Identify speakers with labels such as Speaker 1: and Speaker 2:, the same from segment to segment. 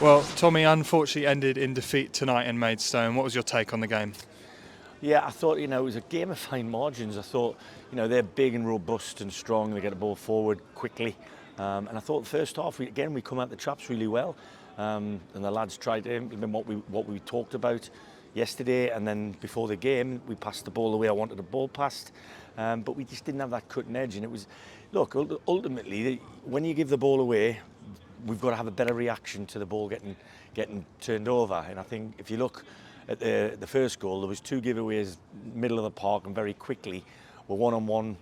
Speaker 1: Well, Tommy, unfortunately ended in defeat tonight in Maidstone. What was your take on the game?
Speaker 2: Yeah, I thought, it was a game of fine margins. I thought, they're big and robust and strong. They get the ball forward quickly. And I thought the first half, we come out the traps really well. And the lads tried to implement what we talked about yesterday. And then before the game, we passed the ball the way I wanted the ball passed. But we just didn't have that cutting edge. And it was, look, ultimately, when you give the ball away, we've got to have a better reaction to the ball getting turned over. And I think if you look at the first goal, there was two giveaways middle of the park, and very quickly we're one-on-one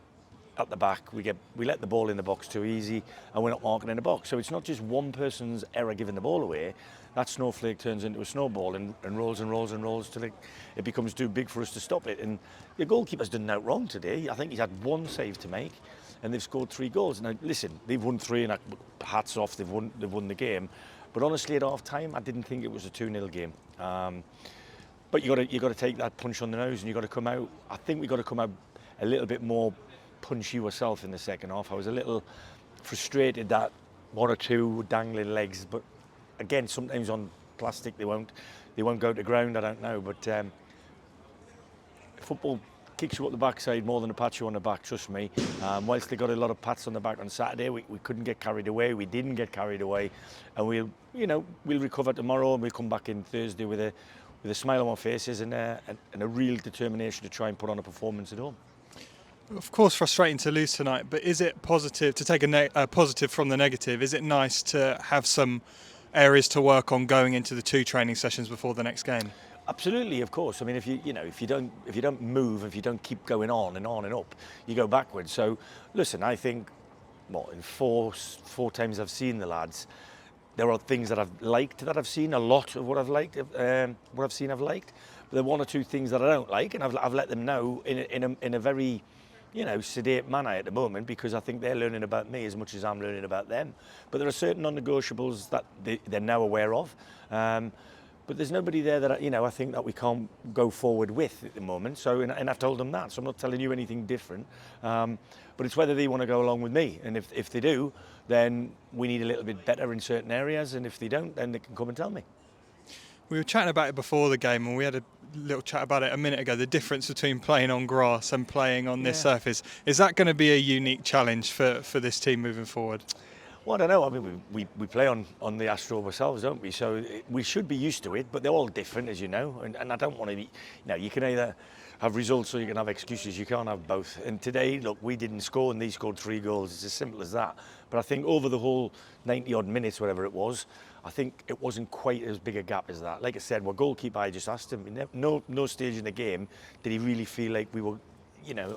Speaker 2: at the back. We let the ball in the box too easy, and we're not marking in the box. So it's not just one person's error giving the ball away. That snowflake turns into a snowball and rolls and rolls and rolls till it becomes too big for us to stop it. And the goalkeeper's done that wrong today. I think he's had one save to make, and they've scored 3 goals. Now listen, they've won 3, and hats off, they've won the game. But honestly, at half time, I didn't think it was a 2-0 game. But you got to take that punch on the nose, and you got to come out. I think we got to come out a little bit more punchy yourself in the second half. I was a little frustrated that 1 or 2 dangling legs, but again, sometimes on plastic they won't go to ground. I don't know, but football kicks you up the backside more than a pat you on the back. Trust me. Whilst they got a lot of pats on the back on Saturday, we couldn't get carried away. We didn't get carried away, and we'll recover tomorrow, and we'll come back in Thursday with a smile on our faces and a real determination to try and put on a performance at home.
Speaker 1: Of course, frustrating to lose tonight, but is it positive to take a positive from the negative? Is it nice to have some areas to work on going into the 2 training sessions before the next game?
Speaker 2: Absolutely, of course. I mean, if you don't move, if you don't keep going on and up, you go backwards. So, listen, I think, in four times I've seen the lads, there are things that I've liked that I've seen. A lot of what I've liked, what I've seen, I've liked. But there are 1 or 2 things that I don't like, and I've let them know in a very, sedate manner at the moment, because I think they're learning about me as much as I'm learning about them. But there are certain non-negotiables that they're now aware of. But there's nobody there that I think that we can't go forward with at the moment. So, and I've told them that. So I'm not telling you anything different. But it's whether they want to go along with me. And if they do, then we need a little bit better in certain areas. And if they don't, then they can come and tell me.
Speaker 1: We were chatting about it before the game, and we had a little chat about it a minute ago, the difference between playing on grass and playing on this surface. Is that going to be a unique challenge for this team moving forward?
Speaker 2: Well, I don't know. I mean, we play on the Astro ourselves, don't we? So we should be used to it, but they're all different, as you know. And I don't want to be, you can either have results or you can have excuses. You can't have both. And today, look, we didn't score and they scored 3 goals. It's as simple as that. But I think over the whole 90-odd minutes, whatever it was, I think it wasn't quite as big a gap as that. Like I said, goalkeeper, I just asked him, no stage in the game did he really feel like we were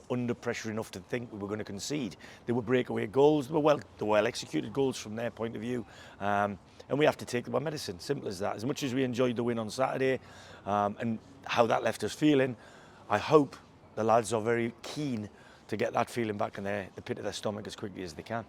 Speaker 2: under pressure enough to think we were going to concede. They were breakaway goals. They were well executed goals from their point of view. And we have to take them by medicine. Simple as that. As much as we enjoyed the win on Saturday and how that left us feeling, I hope the lads are very keen to get that feeling back in the pit of their stomach as quickly as they can.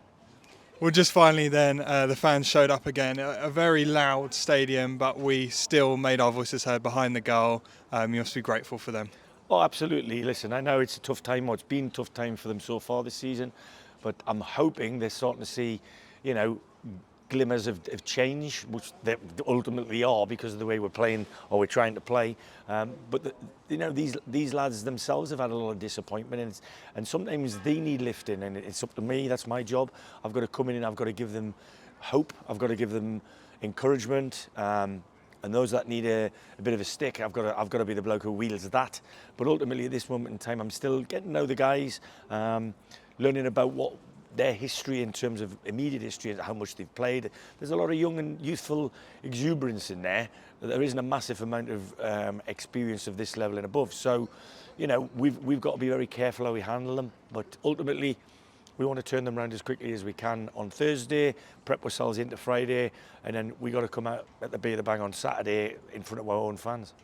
Speaker 1: Well, just finally then, the fans showed up again. A very loud stadium, but we still made our voices heard behind the goal. You must be grateful for them.
Speaker 2: Oh, absolutely. Listen, I know it's a tough time, or it's been a tough time for them so far this season, but I'm hoping they're starting to see, glimmers of change, which they ultimately are because of the way we're playing or we're trying to play. But these lads themselves have had a lot of disappointment, and sometimes they need lifting, and it's up to me. That's my job. I've got to come in and I've got to give them hope. I've got to give them encouragement. And those that need a bit of a stick, I've got to be the bloke who wields that. But ultimately, at this moment in time, I'm still getting to know the guys, learning about what their history in terms of immediate history and how much they've played. There's a lot of young and youthful exuberance in there. There isn't a massive amount of experience of this level and above. So, we've got to be very careful how we handle them. But ultimately, we want to turn them around as quickly as we can on Thursday, prep ourselves into Friday, and then we got to come out at the beat of the bang on Saturday in front of our own fans.